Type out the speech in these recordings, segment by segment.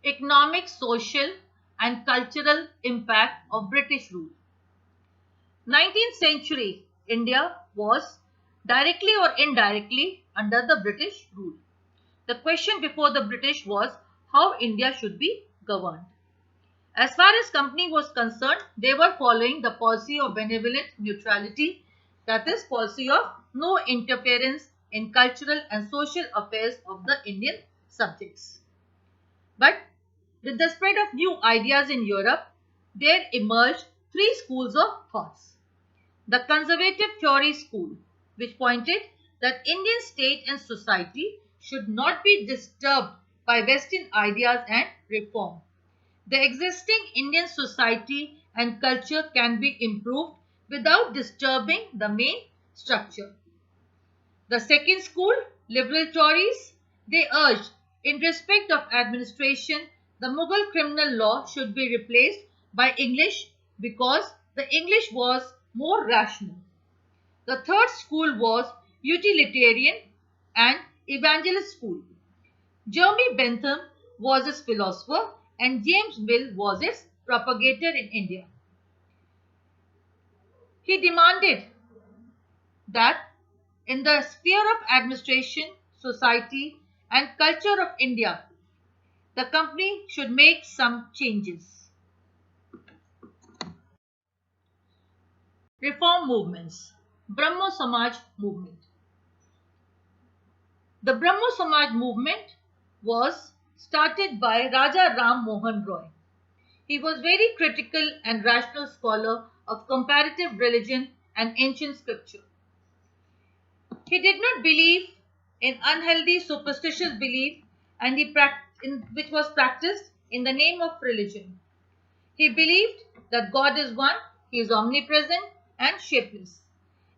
Economic, social, and cultural impact of British rule. 19th century India was directly or indirectly under the British rule. The question before the British was how India should be governed. As far as company was concerned, they were following the policy of benevolent neutrality, that is, policy of no interference in cultural and social affairs of the Indian subjects. But with the spread of new ideas in Europe, there emerged three schools of thoughts. The conservative theory school, which pointed that Indian state and society should not be disturbed by Western ideas and reform. The existing Indian society and culture can be improved without disturbing the main structure. The second school, liberal Tories, they urged, in respect of administration, the Mughal criminal law should be replaced by English because the English was more rational. The third school was utilitarian and evangelist school. Jeremy Bentham was its philosopher and James Mill was its propagator in India. He demanded that in the sphere of administration, society, and culture of India, the company should make some changes. Reform movements. Brahmo Samaj movement. The Brahmo Samaj movement was started by Raja Ram Mohan Roy. He was very critical and rational scholar of comparative religion and ancient scripture. He did not believe in unhealthy superstitious belief and which was practiced in the name of religion. He believed that God is one, He is omnipresent and shapeless.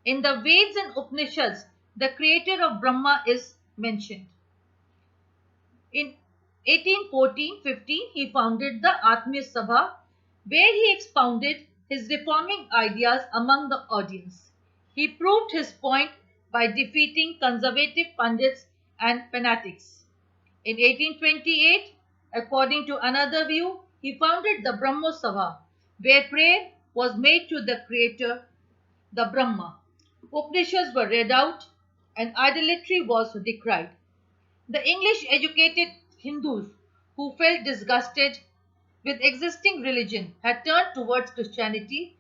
In the Veds and Upanishads, the creator of Brahma is mentioned. In 1814-15, he founded the Atmiya Sabha, where he expounded his reforming ideas among the audience. He proved his point by defeating conservative pundits and fanatics. In 1828, according to another view, he founded the Brahmo Sabha, where prayer was made to the creator, the Brahma. Upanishads were read out and idolatry was decried. The English educated Hindus who felt disgusted with existing religion had turned towards Christianity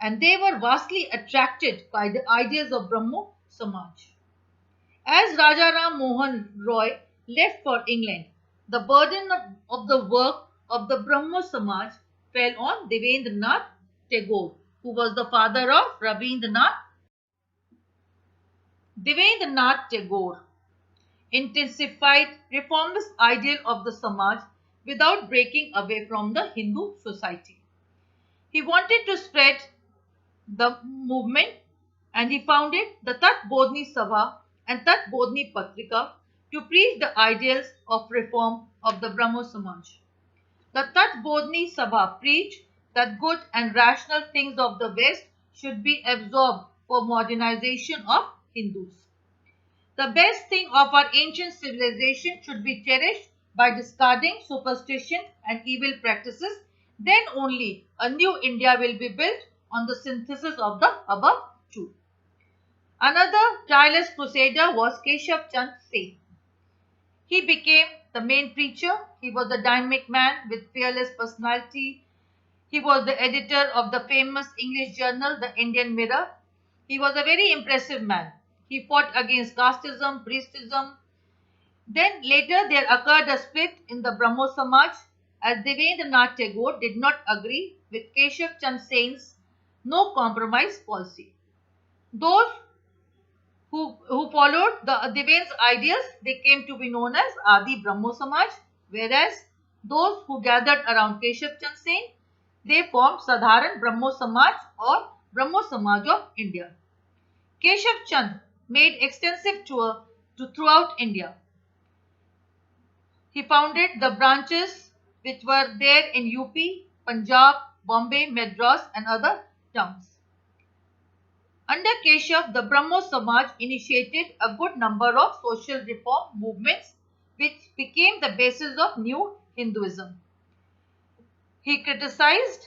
and they were vastly attracted by the ideas of Brahmo Samaj. As Raja Ram Mohan Roy left for England, the burden of the work of the Brahmo Samaj fell on Devendranath Tagore, who was the father of Devendranath Tagore intensified reformist ideal of the Samaj without breaking away from the Hindu society. He wanted to spread the movement and he founded the Tat Bodhni Sabha and Tat Bodhni Patrika to preach the ideals of reform of the Brahmo Samaj. The Tat Bodhni Sabha preached that good and rational things of the West should be absorbed for modernization of Hindus. The best thing of our ancient civilization should be cherished by discarding superstition and evil practices. Then only a new India will be built on the synthesis of the above two. Another tireless crusader was Keshav Chand Sen. He became the main preacher. He was a dynamic man with fearless personality. He was the editor of the famous English journal, The Indian Mirror. He was a very impressive man. He fought against casteism, priestism. Then later there occurred a split in the Brahmo Samaj as Devendranath Tagore did not agree with Keshav Chand Sen's no compromise policy. Those who followed the Deven's ideas, they came to be known as Adi Brahmo Samaj, whereas those who gathered around Keshav Chand Sen, they formed Sadharan Brahmo Samaj or Brahmo Samaj of India. Keshav Chand made extensive tour throughout India. He founded the branches which were there in UP, Punjab, Bombay, Madras and other towns. Under Keshav, the Brahmo Samaj initiated a good number of social reform movements which became the basis of new Hinduism. He criticized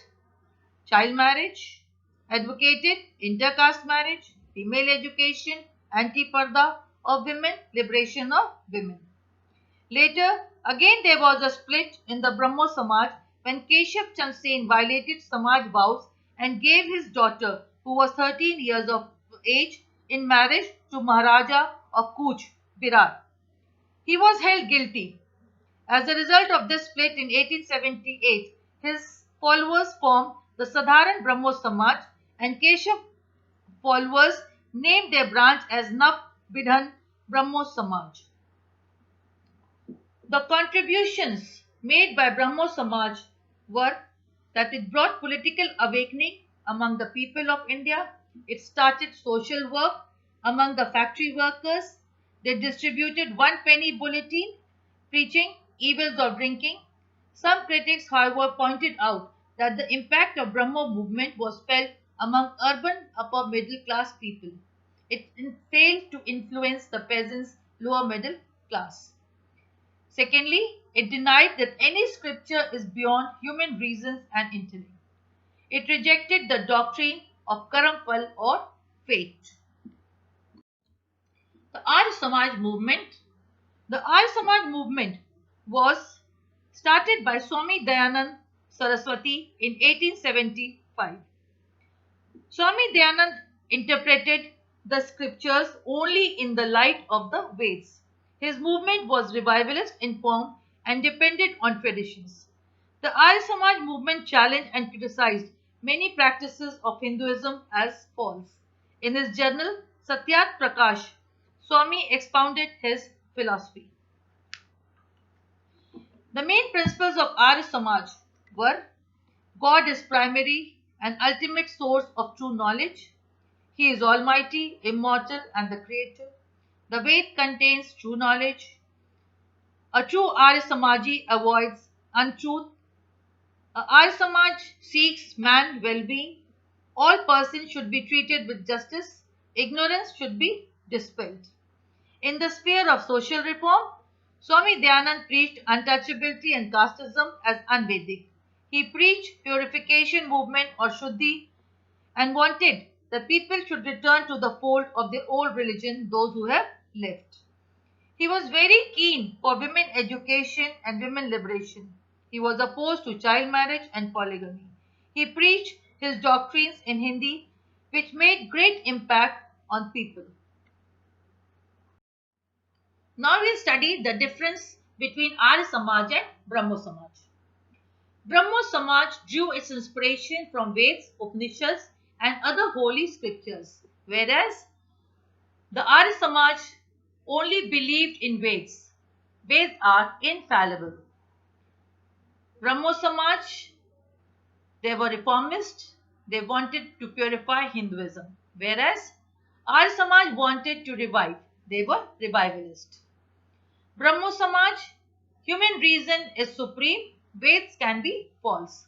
child marriage, advocated intercaste marriage, female education, anti-parda of women, liberation of women. Later, again there was a split in the Brahmo Samaj when Keshav Chand Sen violated Samaj vows and gave his daughter, who was 13 years of age, in marriage to Maharaja of Kuch, Virar. He was held guilty. As a result of this split in 1878, his followers formed the Sadharan Brahmo Samaj and Keshav followers named their branch as Nav Bidhan Brahmo Samaj. The contributions made by Brahmo Samaj were that it brought political awakening among the people of India, it started social work among the factory workers, they distributed one penny bulletin preaching evils of drinking. Some critics, however, pointed out that the impact of Brahmo movement was felt among urban upper middle class people. It failed to influence the peasants' lower middle class. Secondly, it denied that any scripture is beyond human reasons and intellect. It rejected the doctrine of Karampal or fate. The Arya Samaj movement. The Arya Samaj movement was started by Swami Dayanand Saraswati in 1875. Swami Dayanand interpreted the scriptures only in the light of the Veds. His movement was revivalist in form and depended on traditions. The Arya Samaj movement challenged and criticized many practices of Hinduism as false. In his journal Satyat Prakash, Swami expounded his philosophy. The main principles of Arya Samaj were God is primary and ultimate source of true knowledge. He is almighty, immortal, and the creator. The Ved contains true knowledge. A true Arya Samaji avoids untruth. A Arya Samaj seeks man well-being. All persons should be treated with justice. Ignorance should be dispelled. In the sphere of social reform, Swami Dayanand preached untouchability and casteism as unvedic. He preached purification movement or Shuddhi and wanted that people should return to the fold of their old religion, those who have left. He was very keen for women education and women liberation. He was opposed to child marriage and polygamy. He preached his doctrines in Hindi, which made great impact on people. Now we'll study the difference between Arya Samaj and Brahmo Samaj. Brahmo Samaj drew its inspiration from Veds, Upanishads, and other holy scriptures, whereas the Arya Samaj only believed in Veds. Veds are infallible. Brahmo Samaj, they were reformists, they wanted to purify Hinduism, whereas Arya Samaj wanted to revive, they were revivalist. Brahmo Samaj, human reason is supreme, Veds can be false,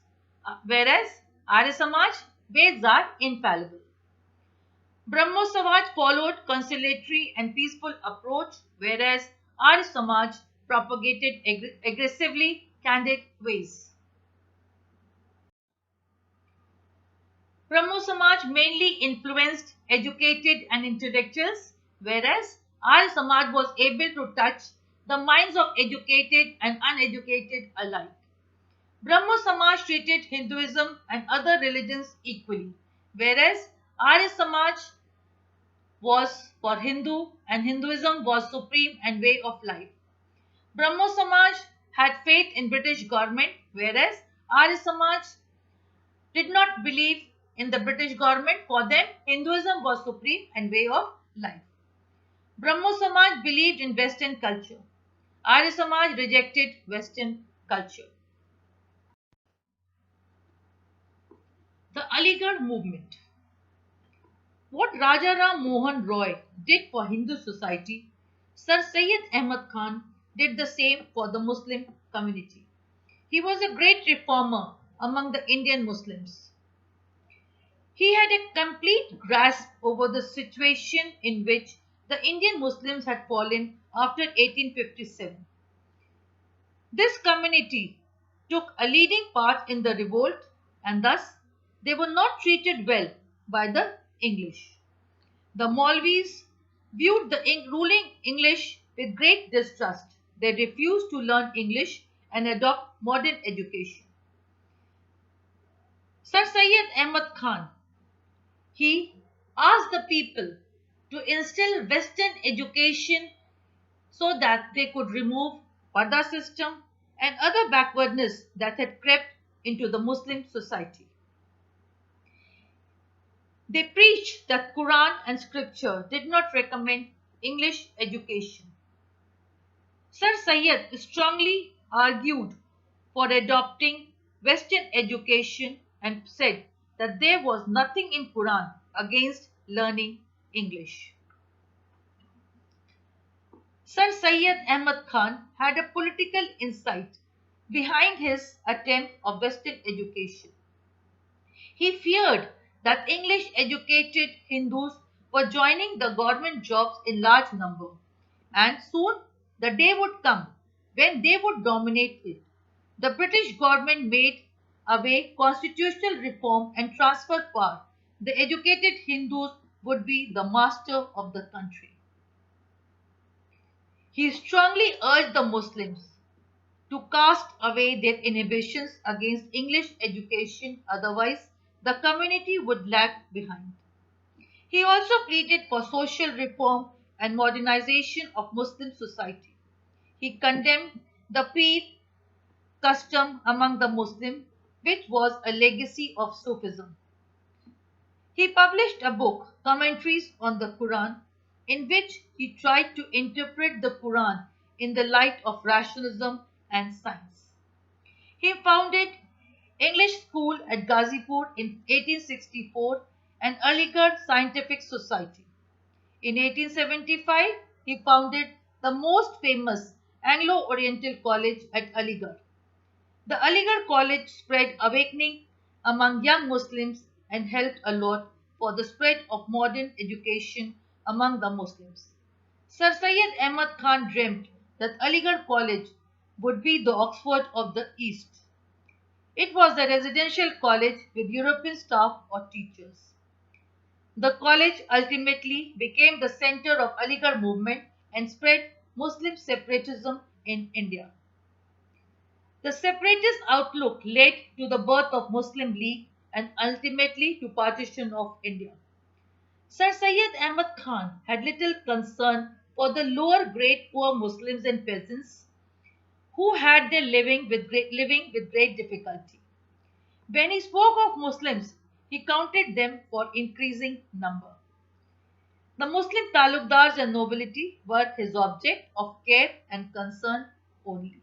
whereas Arya Samaj, Veds are infallible. Brahmo Samaj followed conciliatory and peaceful approach, whereas Arya Samaj propagated aggressively candid ways. Brahmo Samaj mainly influenced educated and intellectuals, whereas Arya Samaj was able to touch the minds of educated and uneducated alike. Brahmo Samaj treated Hinduism and other religions equally, whereas Arya Samaj was for Hindu and Hinduism was supreme and way of life. Brahmo Samaj had faith in British government, whereas Arya Samaj did not believe in the British government. For them, Hinduism was supreme and way of life. Brahmo Samaj believed in Western culture. Arya Samaj rejected Western culture. The Aligarh movement. What Raja Ram Mohan Roy did for Hindu society, Sir Syed Ahmad Khan did the same for the Muslim community. He was a great reformer among the Indian Muslims. He had a complete grasp over the situation in which the Indian Muslims had fallen after 1857. This community took a leading part in the revolt and thus they were not treated well by the English. The Maulvis viewed the ruling English with great distrust. They refused to learn English and adopt modern education. Sir Syed Ahmad Khan, he asked the people to instill Western education so that they could remove Parda system and other backwardness that had crept into the Muslim society. They preached that Quran and scripture did not recommend English education. Sir Syed strongly argued for adopting Western education and said that there was nothing in Quran against learning English. Sir Syed Ahmad Khan had a political insight behind his attempt of Western education. He feared that English educated Hindus were joining the government jobs in large number, and soon the day would come when they would dominate it. The British government made away constitutional reform and transfer power. The educated Hindus would be the master of the country. He strongly urged the Muslims to cast away their inhibitions against English education, otherwise, the community would lag behind. He also pleaded for social reform and modernization of Muslim society. He condemned the Pir custom among the Muslims, which was a legacy of Sufism. He published a book, Commentaries on the Quran, in which he tried to interpret the Quran in the light of rationalism and science. He founded English School at Ghazipur in 1864 and Aligarh Scientific Society. In 1875, he founded the most famous Anglo-Oriental College at Aligarh. The Aligarh College spread awakening among young Muslims and helped a lot for the spread of modern education among the Muslims. Sir Syed Ahmad Khan dreamt that Aligarh College would be the Oxford of the East. It was a residential college with European staff or teachers. The college ultimately became the center of Aligarh movement and spread Muslim separatism in India. The separatist outlook led to the birth of Muslim League and ultimately to partition of India. Sir Syed Ahmad Khan had little concern for the lower grade poor Muslims and peasants who had their living with great difficulty. When he spoke of Muslims, he counted them for increasing number. The Muslim talukdars and nobility were his object of care and concern only.